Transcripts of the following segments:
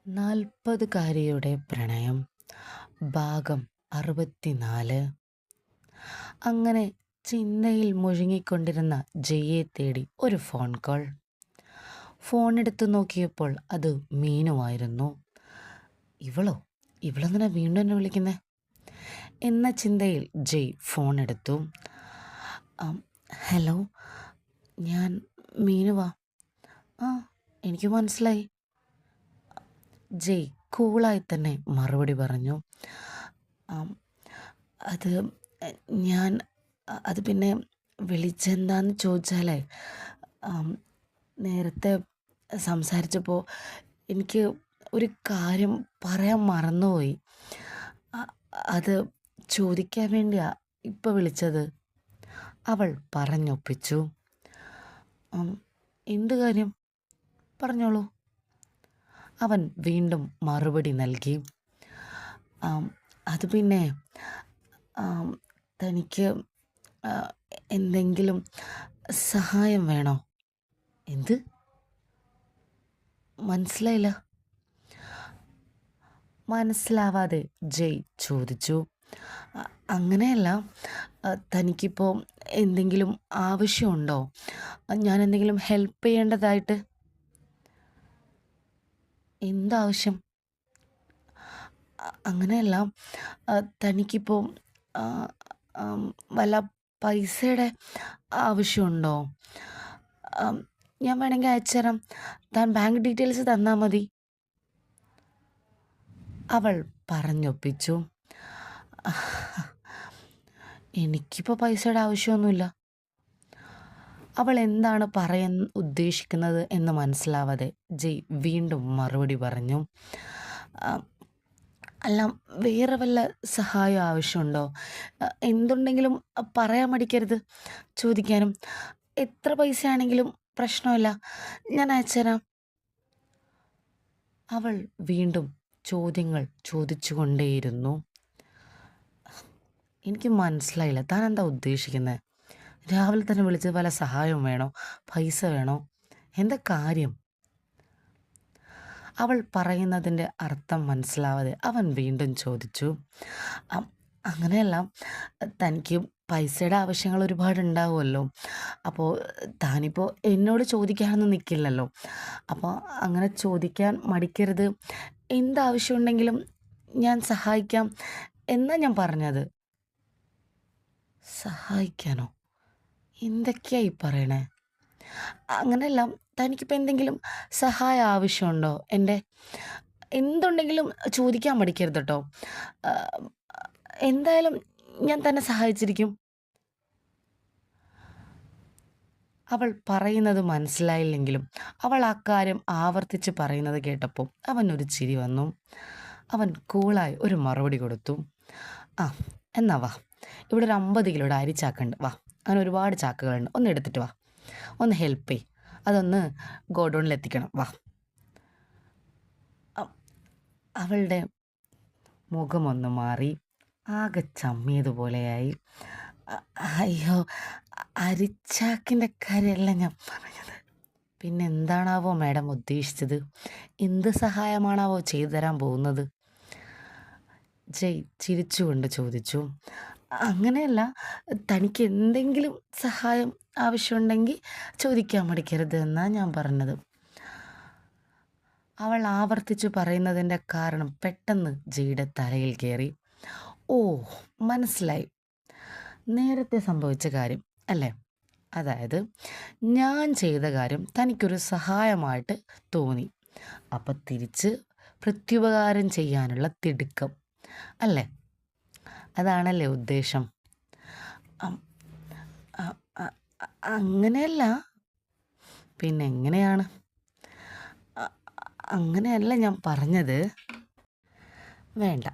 നാൽപ്പതുകാരിയുടെ പ്രണയം ഭാഗം 64. അങ്ങനെ ചിന്തയിൽ മുഴുകിക്കൊണ്ടിരുന്ന ജയ്യെ തേടി ഒരു ഫോൺ കോൾ. ഫോൺ എടുത്തു നോക്കിയപ്പോൾ അത് മീനുവായിരുന്നു. ഇവളെന്തിനാ വീണ്ടും എന്നെ വിളിക്കുന്നേ എന്ന ചിന്തയിൽ ജയ് ഫോൺ എടുത്തു. ഹലോ, ഞാൻ മീനുവാ. ആ, എനിക്ക് മനസ്സിലായി. ജയ് കൂളായി തന്നെ മറുപടി പറഞ്ഞു. അത് ഞാൻ അത് പിന്നെ വിളിച്ചെന്താന്ന് ചോദിച്ചാലേ, നേരത്തെ സംസാരിച്ചപ്പോൾ എനിക്ക് ഒരു കാര്യം പറയാൻ മറന്നുപോയി. അത് ചോദിക്കാൻ വേണ്ടിയാ ഇപ്പം വിളിച്ചത്, അവൾ പറഞ്ഞൊപ്പിച്ചു. എന്ത് കാര്യം പറഞ്ഞോളൂ, അവൻ വീണ്ടും മറുപടി നൽകി. അത് പിന്നെ തനിക്ക് എന്തെങ്കിലും സഹായം വേണോ? എന്ത്? മനസ്സിലായില്ല. മനസ്സിലാവാതെ ജയ് ചോദിച്ചു. അങ്ങനെയല്ല, തനിക്കിപ്പോൾ എന്തെങ്കിലും ആവശ്യമുണ്ടോ? ഞാൻ എന്തെങ്കിലും ഹെൽപ്പ് ചെയ്യേണ്ടതായിട്ട്? എന്താവശ്യം? അങ്ങനെയല്ല, തനിക്കിപ്പോൾ വല്ല പൈസയുടെ ആവശ്യമുണ്ടോ? ഞാൻ വേണമെങ്കിൽ അയച്ചുതരാം. താൻ ബാങ്ക് ഡീറ്റെയിൽസ് തന്നാൽ മതി, അവൾ പറഞ്ഞൊപ്പിച്ചു. എനിക്കിപ്പോൾ പൈസയുടെ ആവശ്യമൊന്നുമില്ല. അവൾ എന്താണ് പറയാൻ ഉദ്ദേശിക്കുന്നത് എന്ന് മനസ്സിലാവാതെ ജയ് വീണ്ടും മറുപടി പറഞ്ഞു. അല്ല, വേറെ വല്ല സഹായം ആവശ്യമുണ്ടോ? എന്തുണ്ടെങ്കിലും പറയാൻ മടിക്കരുത് ചോദിക്കാനും. എത്ര പൈസയാണെങ്കിലും പ്രശ്നമില്ല, ഞാൻ അയച്ചുതരാം. അവൾ വീണ്ടും ചോദ്യങ്ങൾ ചോദിച്ചു കൊണ്ടേയിരുന്നു. എനിക്ക് മനസ്സിലായില്ല, താൻ എന്താ ഉദ്ദേശിക്കുന്നത്? രാവിലെ തന്നെ വിളിച്ചത് വല്ല സഹായം വേണോ, പൈസ വേണോ, എന്താ കാര്യം? അവൾ പറയുന്നതിൻ്റെ അർത്ഥം മനസ്സിലാവാതെ അവൻ വീണ്ടും ചോദിച്ചു. അങ്ങനെയല്ല, തനിക്ക് പൈസയുടെ ആവശ്യങ്ങൾ ഒരുപാടുണ്ടാവുമല്ലോ. അപ്പോൾ താനിപ്പോൾ എന്നോട് ചോദിക്കാനൊന്നും നിൽക്കില്ലല്ലോ. അപ്പോൾ അങ്ങനെ ചോദിക്കാൻ മടിക്കരുത്. എന്താവശ്യമുണ്ടെങ്കിലും ഞാൻ സഹായിക്കാം എന്നാ ഞാൻ പറഞ്ഞത്. സഹായിക്കാനോ? എന്തൊക്കെയായി പറയണേ? അങ്ങനെയല്ല, തനിക്കിപ്പോൾ എന്തെങ്കിലും സഹായം ആവശ്യമുണ്ടോ? എന്തുണ്ടെങ്കിലും ചോദിക്കാൻ മടിക്കരുത് കേട്ടോ. എന്തായാലും ഞാൻ തന്നെ സഹായിച്ചിരിക്കും. അവൾ പറയുന്നത് മനസ്സിലായില്ലെങ്കിലും അവൾ ആ കാര്യം ആവർത്തിച്ച് പറയുന്നത് കേട്ടപ്പോൾ അവനൊരു ചിരി വന്നു. അവൻ കൂളായി ഒരു മറുപടി കൊടുത്തു. എന്നാ വാ, ഇവിടെ ഒരു 50 കിലോയുടെ അരിച്ചാക്കുണ്ട്, വാ. അങ്ങനെ ഒരുപാട് ചാക്കുകളുണ്ട്, ഒന്ന് എടുത്തിട്ട് വാ, ഒന്ന് ഹെൽപ്പ് ചെയ്, അതൊന്ന് ഗോഡൗണിൽ എത്തിക്കണം, വാ. അവളുടെ മുഖമൊന്ന് മാറി, ആകെ ചമ്മിയതുപോലെയായി. അയ്യോ, അരിച്ചാക്കിൻ്റെ കാര്യമല്ല ഞാൻ പറഞ്ഞത്. പിന്നെ എന്താണാവോ മാഡം ഉദ്ദേശിച്ചത്? എന്ത് സഹായമാണാവോ ചെയ്തു തരാൻ പോകുന്നത്? ജയ് ചിരിച്ചുകൊണ്ട് ചോദിച്ചു. അങ്ങനെയല്ല, തനിക്ക് എന്തെങ്കിലും സഹായം ആവശ്യമുണ്ടെങ്കിൽ ചോദിക്കാൻ മടിക്കരുത് എന്നാണ് ഞാൻ പറഞ്ഞത്. അവൾ ആവർത്തിച്ചു പറയുന്നതിൻ്റെ കാരണം പെട്ടെന്ന് ജയുടെ തലയിൽ കയറി. ഓ, മനസ്സിലായി, നേരത്തെ സംഭവിച്ച കാര്യം അല്ലേ? അതായത് ഞാൻ ചെയ്ത കാര്യം തനിക്കൊരു സഹായമായിട്ട് തോന്നി, അപ്പം തിരിച്ച് പ്രത്യുപകാരം ചെയ്യാനുള്ള തിടുക്കം അല്ലേ? അതാണല്ലേ ഉദ്ദേശം? അങ്ങനെയല്ല, പിന്നെ എങ്ങനെയാണ്? അങ്ങനെയല്ല ഞാൻ പറഞ്ഞത്. വേണ്ട,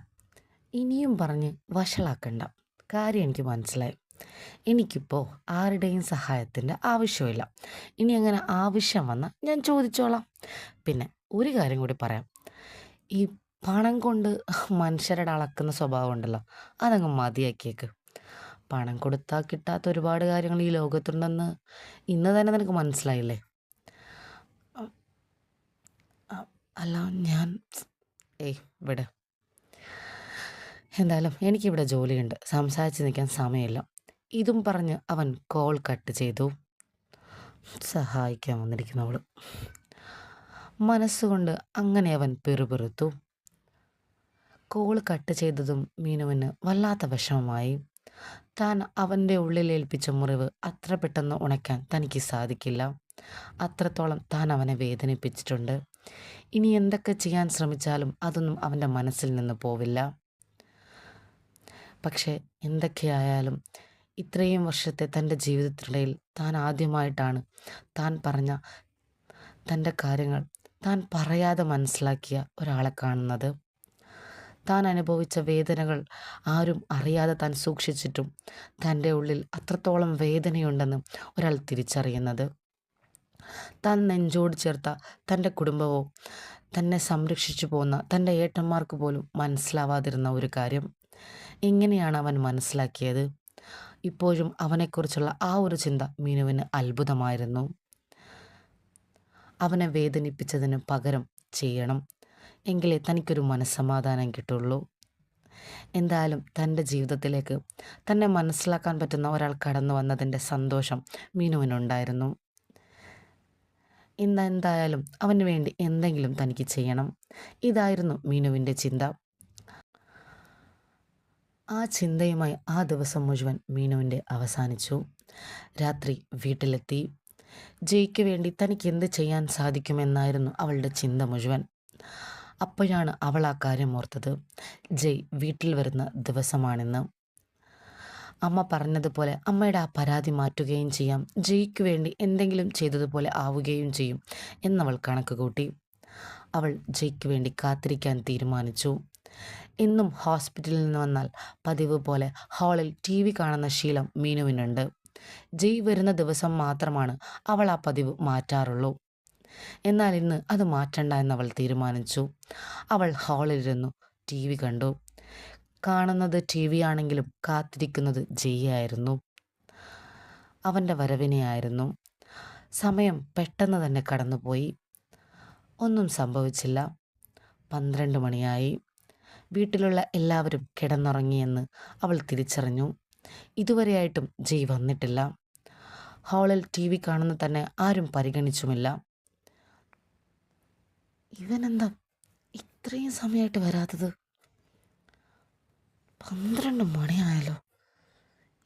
ഇനിയും പറഞ്ഞ് വഷളാക്കണ്ട. കാര്യം എനിക്ക് മനസ്സിലായി. എനിക്കിപ്പോൾ ആരുടെയും സഹായത്തിൻ്റെ ആവശ്യമില്ല. ഇനി അങ്ങനെ ആവശ്യം വന്നാൽ ഞാൻ ചോദിച്ചോളാം. പിന്നെ ഒരു കാര്യം കൂടി പറയാം, ഈ പണം കൊണ്ട് മനുഷ്യരുടെ അളക്കുന്ന സ്വഭാവം ഉണ്ടല്ലോ, അതങ്ങ് മതിയാക്കിയേക്ക്. പണം കൊടുത്താൽ കിട്ടാത്ത ഒരുപാട് കാര്യങ്ങൾ ഈ ലോകത്തുണ്ടെന്ന് ഇന്ന് തന്നെ നിനക്ക് മനസ്സിലായില്ലേ? അല്ല ഞാൻ ഏയ് വിട്. എന്തായാലും എനിക്കിവിടെ ജോലിയുണ്ട്, സംസാരിച്ച് നിൽക്കാൻ സമയമില്ല. ഇതും പറഞ്ഞ് അവൻ കോൾ കട്ട് ചെയ്തു. സഹായിക്കാൻ വന്നിരിക്കുന്നവള്. മനസ്സുകൊണ്ട് അങ്ങനെ അവൻ പിറുപിറുത്തു. കോൾ കട്ട് ചെയ്തതും മീനുവിന് വല്ലാത്ത വിഷമമായി. താൻ അവൻ്റെ ഉള്ളിലേൽപ്പിച്ച മുറിവ് അത്ര പെട്ടെന്ന് ഉണയ്ക്കാൻ തനിക്ക് സാധിക്കില്ല. അത്രത്തോളം താൻ അവനെ വേദനിപ്പിച്ചിട്ടുണ്ട്. ഇനി എന്തൊക്കെ ചെയ്യാൻ ശ്രമിച്ചാലും അതൊന്നും അവൻ്റെ മനസ്സിൽ നിന്ന് പോവില്ല. പക്ഷേ എന്തൊക്കെയായാലും ഇത്രയും വർഷത്തെ തൻ്റെ ജീവിതത്തിനിടയിൽ താൻ ആദ്യമായിട്ടാണ് താൻ പറഞ്ഞ തൻ്റെ കാര്യങ്ങൾ താൻ പറയാതെ മനസ്സിലാക്കിയ ഒരാളെ കാണുന്നത്. താൻ അനുഭവിച്ച വേദനകൾ ആരും അറിയാതെ താൻ സൂക്ഷിച്ചിട്ടും തൻ്റെ ഉള്ളിൽ അത്രത്തോളം വേദനയുണ്ടെന്ന് ഒരാൾ തിരിച്ചറിയുന്നത്. താൻ നെഞ്ചോട് ചേർത്ത തൻ്റെ കുടുംബവും തന്നെ സംരക്ഷിച്ചു പോന്ന തൻ്റെ ഏട്ടന്മാർക്ക് പോലും മനസ്സിലാവാതിരുന്ന ഒരു കാര്യം എങ്ങനെയാണ് അവൻ മനസ്സിലാക്കിയത്? ഇപ്പോഴും അവനെക്കുറിച്ചുള്ള ആ ഒരു ചിന്ത മീനുവിന് അത്ഭുതമായിരുന്നു. അവനെ വേദനിപ്പിച്ചതിന് പകരം ചെയ്യണം, എങ്കിലേ തനിക്കൊരു മനസ്സമാധാനം കിട്ടുള്ളൂ. എന്തായാലും തൻ്റെ ജീവിതത്തിലേക്ക് തന്നെ മനസ്സിലാക്കാൻ പറ്റുന്ന ഒരാൾ കടന്നു വന്നതിൻ്റെ സന്തോഷം മീനുവിനുണ്ടായിരുന്നു. എന്തായാലും അവന് വേണ്ടി എന്തെങ്കിലും തനിക്ക് ചെയ്യണം, ഇതായിരുന്നു മീനുവിൻ്റെ ചിന്ത. ആ ചിന്തയുമായി ആ ദിവസം മുഴുവൻ മീനുവിൻ്റെ അവസാനിച്ചു. രാത്രി വീട്ടിലെത്തി. ജയ്ക്ക് വേണ്ടി തനിക്ക് എന്ത് ചെയ്യാൻ സാധിക്കുമെന്നായിരുന്നു അവളുടെ ചിന്ത മുഴുവൻ. അപ്പോഴാണ് അവൾ ആ കാര്യം ഓർത്തത്. ജയ് വീട്ടിൽ വരുന്ന ദിവസമാണെന്ന്. അമ്മ പറഞ്ഞതുപോലെ അമ്മയുടെ ആ പരാതി മാറ്റുകയും ചെയ്യാം, ജയ്ക്ക് വേണ്ടി എന്തെങ്കിലും ചെയ്തതുപോലെ ആവുകയും ചെയ്യും എന്നവൾ കണക്ക് കൂട്ടി. അവൾ ജയ്ക്ക് വേണ്ടി കാത്തിരിക്കാൻ തീരുമാനിച്ചു. എന്നും ഹോസ്പിറ്റലിൽ നിന്ന് വന്നാൽ പതിവ് പോലെ ഹാളിൽ TV കാണുന്ന ശീലം മീനുവിനുണ്ട്. ജയ് വരുന്ന ദിവസം മാത്രമാണ് അവൾ ആ പതിവ് മാറ്റാറുള്ളൂ. എന്നാൽ ഇന്ന് അത് മാറ്റണ്ട എന്നവൾ തീരുമാനിച്ചു. അവൾ ഹാളിലിരുന്നു TV കണ്ടു. കാണുന്നത് TV ആണെങ്കിലും കാത്തിരിക്കുന്നത് ജയ്യായിരുന്നു. അവൻ്റെ വരവിനെയായിരുന്നു. സമയം പെട്ടെന്ന് തന്നെ കടന്നുപോയി. ഒന്നും സംഭവിച്ചില്ല. 12 മണിയായി. വീട്ടിലുള്ള എല്ലാവരും കിടന്നുറങ്ങിയെന്ന് അവൾ തിരിച്ചറിഞ്ഞു. ഇതുവരെയായിട്ടും ജയ് വന്നിട്ടില്ല. ഹാളിൽ TV കാണുന്ന തന്നെ ആരും പരിഗണിച്ചുമില്ല. ഇവനെന്താ ഇത്രയും സമയമായിട്ട് വരാത്തത്? 12 മണിയായല്ലോ.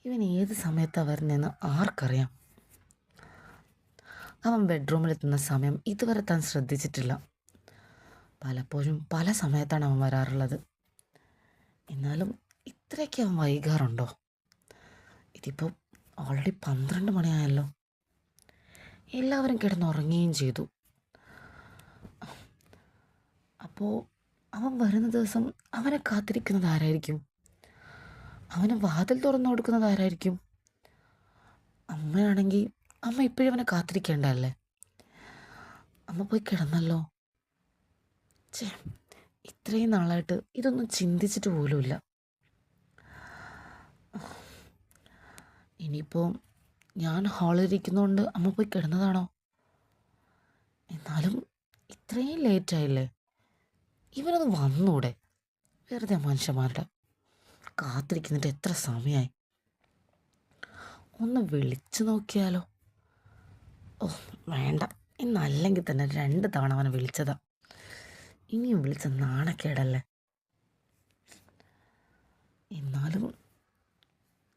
ഇവൻ ഏത് സമയത്താണ് വരുന്നതെന്ന് ആർക്കറിയാം? അവൻ ബെഡ്റൂമിലെത്തുന്ന സമയം ഇതുവരെ താൻ ശ്രദ്ധിച്ചിട്ടില്ല. പലപ്പോഴും പല സമയത്താണ് അവൻ വരാറുള്ളത്. എന്നാലും ഇത്രയൊക്കെ അവൻ വൈകാറുണ്ടോ? ഇതിപ്പോൾ ഓൾറെഡി 12 മണിയായല്ലോ. എല്ലാവരും കിടന്നുറങ്ങുകയും ചെയ്തു. അപ്പോൾ അവൻ വരുന്ന ദിവസം അവനെ കാത്തിരിക്കുന്നത് ആരായിരിക്കും? അവന് വാതിൽ തുറന്നു കൊടുക്കുന്നത് ആരായിരിക്കും? അമ്മയാണെങ്കിൽ അമ്മ ഇപ്പോഴും അവനെ കാത്തിരിക്കേണ്ടല്ലേ? അമ്മ പോയി കിടന്നല്ലോ. ഇത്രയും നാളായിട്ട് ഇതൊന്നും ചിന്തിച്ചിട്ട് പോലുമില്ല. ഇനിയിപ്പോൾ ഞാൻ ഹാളിലിരിക്കുന്നതുകൊണ്ട് അമ്മ പോയി കിടന്നതാണോ? എന്നാലും ഇത്രയും ലേറ്റായില്ലേ, ഇവനത് വന്നൂടെ? വെറുതെ മനുഷ്യന്മാരുടെ കാത്തിരിക്കുന്നിട്ട് എത്ര സമയമായി. ഒന്ന് വിളിച്ചു നോക്കിയാലോ? ഓ വേണ്ട, ഇന്നല്ലെങ്കിൽ തന്നെ 2 തവണ അവനെ വിളിച്ചതാ. ഇനിയും വിളിച്ച നാണക്കേടല്ലേ. എന്നാലും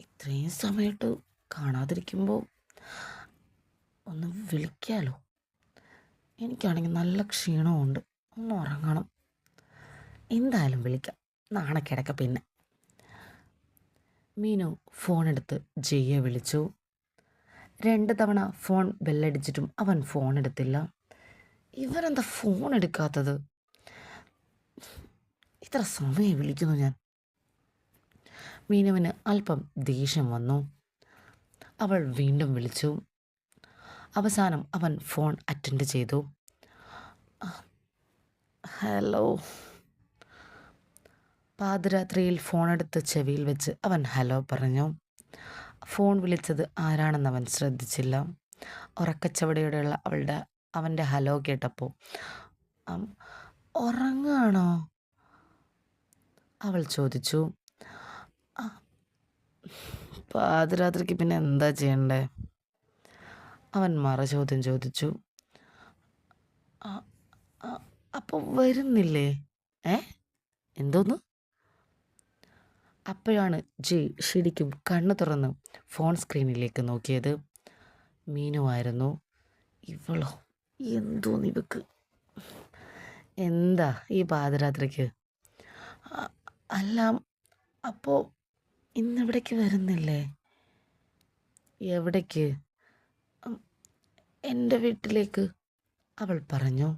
ഇത്രയും സമയമായിട്ട് കാണാതിരിക്കുമ്പോൾ ഒന്ന് വിളിക്കാലോ. എനിക്കാണെങ്കിൽ നല്ല ക്ഷീണമുണ്ട്, ഒന്ന് ഉറങ്ങണം. എന്തായാലും വിളിക്കാം, നാണക്കേടൊക്കെ പിന്നെ. മീനു ഫോണെടുത്ത് ജയ്യെ വിളിച്ചു. 2 തവണ ഫോൺ ബെല്ലടിച്ചിട്ടും അവൻ ഫോൺ എടുത്തില്ല. ഇവരെന്താ ഫോൺ എടുക്കാത്തത്? ഇത്ര സമയം വിളിക്കുന്നു ഞാൻ. മീനുവിന് അല്പം ദേഷ്യം വന്നു. അവൾ വീണ്ടും വിളിച്ചു. അവസാനം അവൻ ഫോൺ അറ്റൻഡ് ചെയ്തു. ഹലോ. പാതിരാത്രിയിൽ ഫോണെടുത്ത് ചെവിയിൽ വെച്ച് അവൻ ഹലോ പറഞ്ഞു. ഫോൺ വിളിച്ചത് ആരാണെന്ന് അവൻ ശ്രദ്ധിച്ചില്ല. ഉറക്കച്ചവടയോടെയുള്ള അവൻ്റെ ഹലോ കേട്ടപ്പോൾ ഉറങ്ങാണോ? അവൾ ചോദിച്ചു. "ആ, പാതിരാത്രിക്ക് പിന്നെ എന്താ ചെയ്യണ്ടേ?" അവൻ മറുചോദ്യം ചോദിച്ചു. "ആ, ആ, അപ്പോൾ വരുന്നില്ലേ?" "ഏ? എന്തോന്ന്?" അപ്പോഴാണ് ജയ് ശരിക്കും കണ്ണു തുറന്ന് ഫോൺ സ്ക്രീനിലേക്ക് നോക്കിയത്. മീനു ആയിരുന്നു. ഇവളോ? എന്തോന്ന് ഇവക്ക്? എന്താ ഈ പാതിരാത്രിക്ക്? "അ- അല്ല, അപ്പോൾ ഇന്നിവിടേക്ക് വരുന്നില്ലേ?" "എവിടേക്ക്?" "ഉം, എൻ്റെ വീട്ടിലേക്ക്," അവൾ പറഞ്ഞു.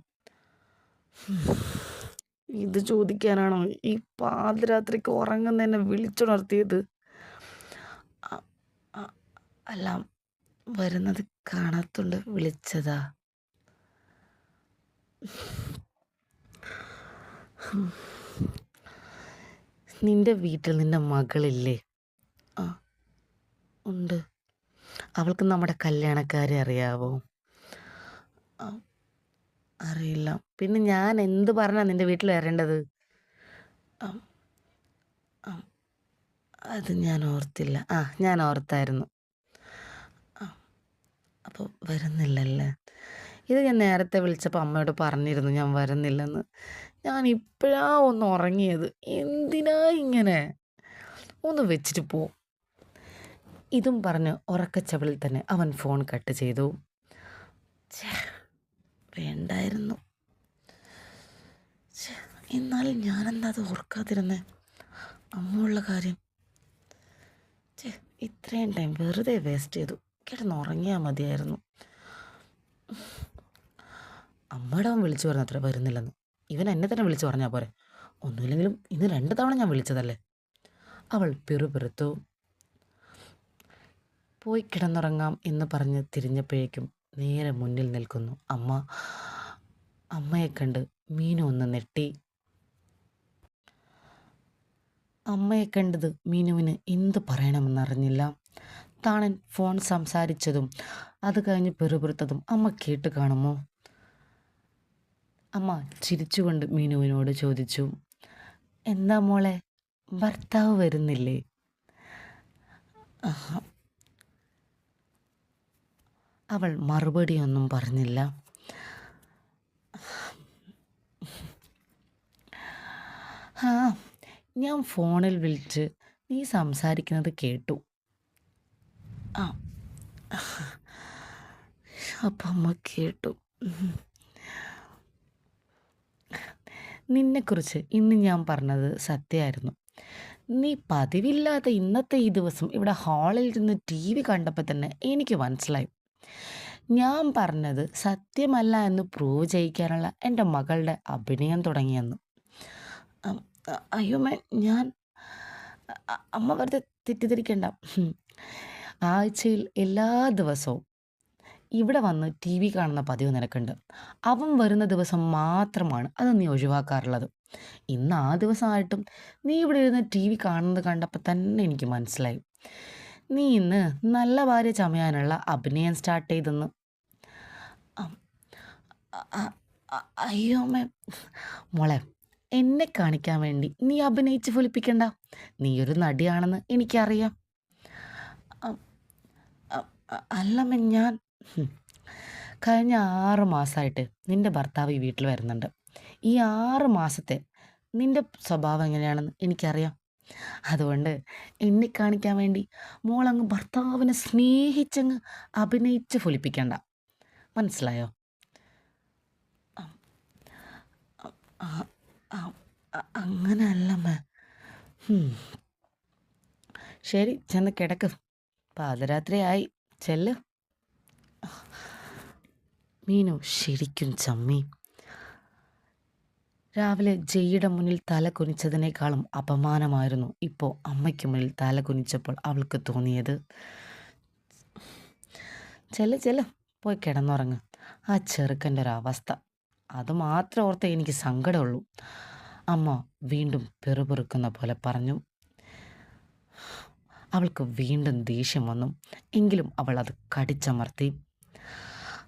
ഇത് ചോദിക്കാനാണോ ഈ പാതിരാത്രിക്ക് ഉറങ്ങുന്നതിനെ വിളിച്ചുണർത്തിയത്? "അ- അ- അല്ല, വരുന്നത് കാണാത്തോണ്ട് വിളിച്ചതാ." "നിന്റെ വീട്ടിൽ നിന്റെ മകളില്ലേ?" "ആ, ഉണ്ട്." "അവൾക്ക് നമ്മുടെ കല്യാണക്കാരെ അറിയാവോ?" "ആ, അറിയില്ല." "പിന്നെ ഞാൻ എന്ത് പറഞ്ഞാ നിന്റെ വീട്ടിൽ വരേണ്ടത്?" "ആ, ആ, അത് ഞാൻ ഓർത്തില്ല." "ആ, ഞാൻ ഓർത്തായിരുന്നു." "ആ, അപ്പോൾ വരുന്നില്ലല്ലേ?" "ഇത് ഞാൻ നേരത്തെ വിളിച്ചപ്പോൾ അമ്മയോട് പറഞ്ഞിരുന്നു ഞാൻ വരുന്നില്ലെന്ന്. ഞാൻ ഇപ്പോഴാ ഒന്ന് ഉറങ്ങിയത്. എന്തിനാ ഇങ്ങനെ? ഒന്ന് വെച്ചിട്ട് പോ." ഇതും പറഞ്ഞ് ഉറക്കച്ചവളിൽ തന്നെ അവൻ ഫോൺ കട്ട് ചെയ്തു. ഛേ, വേണ്ടായിരുന്നു. ഛേ, എന്നാലും ഞാനെന്താ അത് ഓർക്കാതിരുന്നേ? അമ്മ ഉള്ള കാര്യം. ഛേ, ഇത്രയും ടൈം വെറുതെ വേസ്റ്റ് ചെയ്തു. കിടന്നുറങ്ങിയാൽ മതിയായിരുന്നു. അമ്മയുടെ അവൻ വിളിച്ചു പറഞ്ഞത്ര വരുന്നില്ലെന്ന്. ഇവൻ എന്നെ തന്നെ വിളിച്ചു പറഞ്ഞാൽ പോരെ? ഒന്നുമില്ലെങ്കിലും ഇന്ന് 2 തവണ ഞാൻ വിളിച്ചതല്ലേ? അവൾ പിറുപിറുത്തു. പോയി കിടന്നുറങ്ങാം എന്ന് പറഞ്ഞ് തിരിഞ്ഞപ്പോഴേക്കും നേരെ മുന്നിൽ നിൽക്കുന്നു അമ്മ. അമ്മയെ കണ്ട് മീനു ഒന്ന് നെട്ടി. അമ്മയെ കണ്ടത് മീനുവിന് എന്ത് പറയണമെന്നറിഞ്ഞില്ല. താണൻ ഫോൺ സംസാരിച്ചതും അത് കഴിഞ്ഞ് പിറുപിറുത്തതും അമ്മ കേട്ട് കാണുമോ? അമ്മ ചിരിച്ചുകൊണ്ട് മീനുവിനോട് ചോദിച്ചു. "എന്താ മോളെ, ഭർത്താവ് വരുന്നില്ലേ?" ആഹ്. അവൾ മറുപടിയൊന്നും പറഞ്ഞില്ല. "ആ, ഞാൻ ഫോണിൽ വിളിച്ച് നീ സംസാരിക്കുന്നത് കേട്ടു." "ആ, അപ്പം അമ്മ കേട്ടു. നിന്നെക്കുറിച്ച് ഇന്ന് ഞാൻ പറഞ്ഞത് സത്യമായിരുന്നു. നീ പതിവില്ലാതെ ഇന്നത്തെ ഈ ദിവസം ഇവിടെ ഹാളിൽ ഇരുന്ന് TV കണ്ടപ്പോൾ തന്നെ എനിക്ക് മനസ്സിലായി. ഞാൻ പറഞ്ഞത് സത്യമല്ല എന്ന് പ്രൂവ് ചെയ്യിക്കാനുള്ള എൻ്റെ മകളുടെ അഭിനയം തുടങ്ങിയെന്ന്." "അം, അയ്യോ അമ്മേ, ഞാൻ അമ്മ വെറുതെ തെറ്റിദ്ധരിക്കണ്ട. ആഴ്ചയിൽ എല്ലാ ദിവസവും ഇവിടെ വന്ന് TV കാണുന്ന പതിവ് നിനക്കുണ്ട്. അവൻ വരുന്ന ദിവസം മാത്രമാണ് അത് നീ ഒഴിവാക്കാറുള്ളത്. ഇന്ന് ആ ദിവസമായിട്ടും നീ ഇവിടെ ഇരുന്ന് TV കാണുന്നത് കണ്ടപ്പോൾ തന്നെ എനിക്ക് മനസ്സിലായി. നീ ഇന്ന് നല്ല ഭാര്യ ചമയാനുള്ള അഭിനയം സ്റ്റാർട്ട് ചെയ്തെന്ന്." "അം, അ- അയ്യോ അമ്മേ, മോളെ, എന്നെ കാണിക്കാൻ വേണ്ടി നീ അഭിനയിച്ച് ഫലിപ്പിക്കണ്ട. നീ ഒരു നടിയാണെന്ന് എനിക്കറിയാം." "അം, അല്ലമ്മ, ഞാൻ കഴിഞ്ഞ 6 മാസമായിട്ട് നിന്റെ ഭർത്താവ് ഈ വീട്ടിൽ വരുന്നുണ്ട്. ഈ 6 മാസത്തെ നിന്റെ സ്വഭാവം എങ്ങനെയാണെന്ന് എനിക്കറിയാം. അതുകൊണ്ട് എന്നെ കാണിക്കാൻ വേണ്ടി മോളങ്ങ് ഭർത്താവിനെ സ്നേഹിച്ചങ്ങ് അഭിനയിച്ച് ഫലിപ്പിക്കണ്ട. മനസ്സിലായോ?" "അം, അ, അ, അങ്ങനെയല്ലമ്മ." "ശരി, ചെന്ന് കിടക്ക്. പാതിരാത്രിയായി. ചെല്ല്." മീനു ശരിക്കും ചമ്മി. രാവിലെ ജയ്യുടെ മുന്നിൽ തല കുനിച്ചതിനേക്കാളും അപമാനമായിരുന്നു ഇപ്പോൾ അമ്മയ്ക്ക് മുന്നിൽ തല കുനിച്ചപ്പോൾ അവൾക്ക് തോന്നിയത്. ചെല്ല്, പോയി കിടന്നുറങ്ങ്. ആ ചെറുക്കൻ്റെ ഒരവസ്ഥ, അത് മാത്രം ഓർത്തേ എനിക്ക് സങ്കടമുള്ളൂ." അമ്മ വീണ്ടും പിറുപിറുക്കുന്ന പോലെ പറഞ്ഞു. അവൾക്ക് വീണ്ടും ദേഷ്യം വന്നു. എങ്കിലും അവൾ അത് കടിച്ചമർത്തി.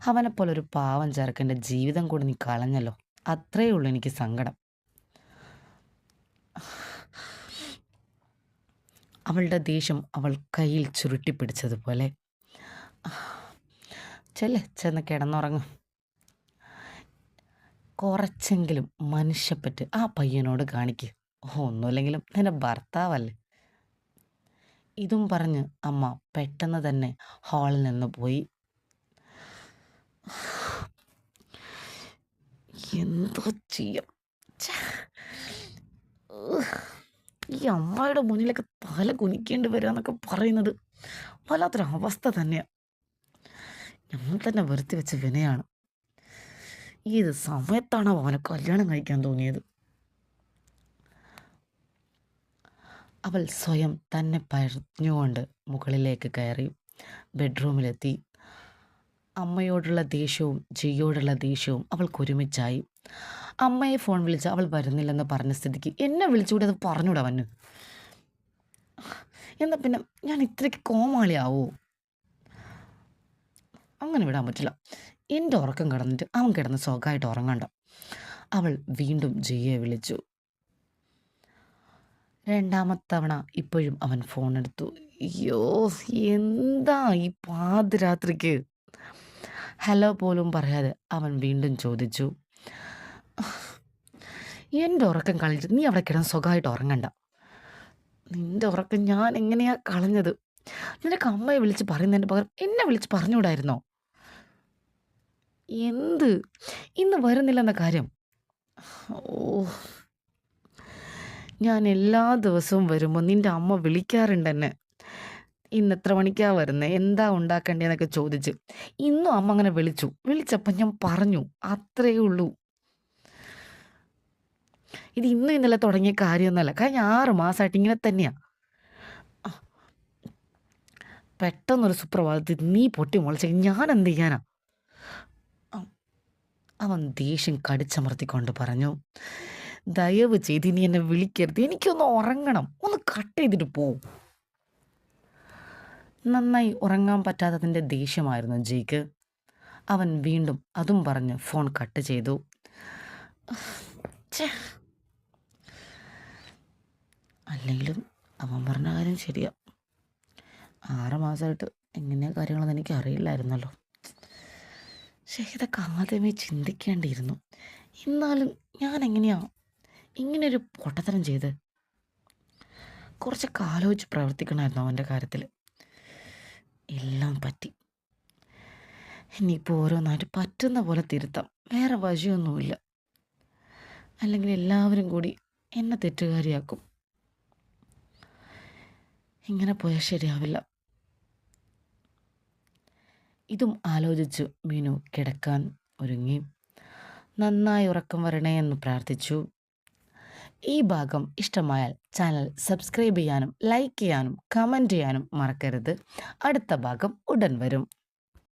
"അവനെപ്പോലൊരു പാവം ചെറുക്കൻ്റെ ജീവിതം കൂടി നീ കളഞ്ഞല്ലോ. അത്രയേ ഉള്ളൂ എനിക്ക് സങ്കടം. അവളുടെ ദേഷ്യം അവൾ കയ്യിൽ ചുരുട്ടിപ്പിടിച്ചതുപോലെ. ചെന്ന് കിടന്നുറങ്ങും. കുറച്ചെങ്കിലും മനുഷ്യപ്പറ്റ് ആ പയ്യനോട് കാണിക്ക്. ഒന്നുമില്ലെങ്കിലും നിന്റെ ഭർത്താവല്ലേ. ഇതും പറഞ്ഞ് അമ്മ പെട്ടെന്ന് തന്നെ ഹാളിൽ നിന്ന് പോയി. എന്തോ ചെയ്യാം. ഈ അമ്മയുടെ മുന്നിലൊക്കെ തല കുനിക്കേണ്ടി വരിക എന്നൊക്കെ പറയുന്നത് വല്ലാത്തൊരു അവസ്ഥ തന്നെയാണ്. ഞങ്ങൾ തന്നെ വരുത്തി വെച്ച വിനയാണ്. ഏത് സമയത്താണ് അവനെ കല്യാണം കഴിക്കാൻ തോന്നിയത്? അവൾ സ്വയം തന്നെ പറഞ്ഞുകൊണ്ട് മുകളിലേക്ക് കയറി ബെഡ്റൂമിലെത്തി. അമ്മയോടുള്ള ദേഷ്യവും ജിയോടുള്ള ദേഷ്യവും അവൾക്കൊരുമിച്ചായി. അമ്മയെ ഫോൺ വിളിച്ച് അവൾ വരുന്നില്ലെന്ന് പറഞ്ഞ സ്ഥിതിക്ക് എന്നെ വിളിച്ചുകൂടി അത് പറഞ്ഞൂടാ വന്നു. എന്നാൽ പിന്നെ ഞാൻ ഇത്രയ്ക്ക് കോമാളിയാവോ? അങ്ങനെ വിടാൻ പറ്റില്ല. എൻ്റെ ഉറക്കം കിടന്നിട്ട് അവൻ കിടന്ന് സുഖമായിട്ട് ഉറങ്ങണ്ട. അവൾ വീണ്ടും ജിയെ വിളിച്ചു. രണ്ടാമത്തവണ ഇപ്പോഴും അവൻ ഫോൺ എടുത്തു. അയ്യോ, എന്താ ഈ പാതിരാത്രിക്ക്? ഹലോ പോലും പറയാതെ അവൻ വീണ്ടും ചോദിച്ചു. എൻ്റെ ഉറക്കം കളഞ്ഞിട്ട് നീ അവിടെ കിടന്ന് സുഖമായിട്ട് ഉറങ്ങണ്ട. നിൻ്റെ ഉറക്കം ഞാൻ എങ്ങനെയാ കളഞ്ഞത്? നിനക്ക് അമ്മയെ വിളിച്ച് പറയുന്നതിൻ്റെ പകരം എന്നെ വിളിച്ച് പറഞ്ഞുകൂടായിരുന്നോ? എന്ത് ഇന്ന് വരുന്നില്ലെന്ന കാര്യം? ഓ, ഞാൻ എല്ലാ ദിവസവും വരുമ്പോൾ നിൻ്റെ അമ്മ വിളിക്കാറുണ്ട് എന്നെ. ഇന്ന് എത്ര മണിക്കാ വരുന്നത്, എന്താ ഉണ്ടാക്കേണ്ടതെന്നൊക്കെ ചോദിച്ച്. ഇന്നും അമ്മ അങ്ങനെ വിളിച്ചപ്പം ഞാൻ പറഞ്ഞു, അത്രയേ ഉള്ളൂ. ഇത് ഇന്നും ഇന്നലെ തുടങ്ങിയ കാര്യമൊന്നുമല്ല. കഴിഞ്ഞ 6 മാസമായിട്ട് ഇങ്ങനെ തന്നെയാ. പെട്ടെന്നൊരു സുപ്രഭാതത്തിൽ നീ പൊട്ടി മുളച്ച ഞാൻ എന്ത് ചെയ്യാനാ? അവൻ ദേഷ്യം കടിച്ചമർത്തിക്കൊണ്ട് പറഞ്ഞു. ദയവ് ചെയ്ത് ഇനി എന്നെ വിളിക്കരുത്, എനിക്കൊന്ന് ഉറങ്ങണം. ഒന്ന് കട്ട് ചെയ്തിട്ട് പോവും. നന്നായി ഉറങ്ങാൻ പറ്റാത്തതിൻ്റെ ദേഷ്യമായിരുന്നു ജിക്ക്. അവൻ വീണ്ടും അതും പറഞ്ഞ് ഫോൺ കട്ട് ചെയ്തു. അല്ലെങ്കിലും അവൻ പറഞ്ഞ കാര്യം ശരിയാ. 6 മാസമായിട്ട് എങ്ങനെയാ കാര്യങ്ങളെന്ന് എനിക്ക് അറിയില്ലായിരുന്നല്ലോ. ഇതൊക്കെ ആദ്യമേ ചിന്തിക്കേണ്ടിയിരുന്നു. എന്നാലും ഞാൻ എങ്ങനെയാ ഇങ്ങനൊരു പൊട്ടത്തരം ചെയ്ത്? കുറച്ചൊക്കെ ആലോചിച്ച് പ്രവർത്തിക്കണമായിരുന്നു അവൻ്റെ കാര്യത്തിൽ. എല്ലാം പറ്റി. ഇനിയിപ്പോൾ ഓരോന്നായിട്ട് പറ്റുന്ന പോലെ തിരുത്താം. വേറെ വഴിയൊന്നുമില്ല. അല്ലെങ്കിൽ എല്ലാവരും കൂടി എന്നെ തെറ്റുകാരിയാക്കും. ഇങ്ങനെ പോയാൽ ശരിയാവില്ല. ഇതും ആലോചിച്ച് മീനു കിടക്കാൻ ഒരുങ്ങി. നന്നായി ഉറക്കം വരണേ എന്ന് പ്രാർത്ഥിച്ചു. ഈ ഭാഗം ഇഷ്ടമായാൽ ചാനൽ സബ്സ്ക്രൈബ് ചെയ്യാനും ലൈക്ക് ചെയ്യാനും കമൻറ്റ് ചെയ്യാനും മറക്കരുത്. അടുത്ത ഭാഗം ഉടൻ വരും.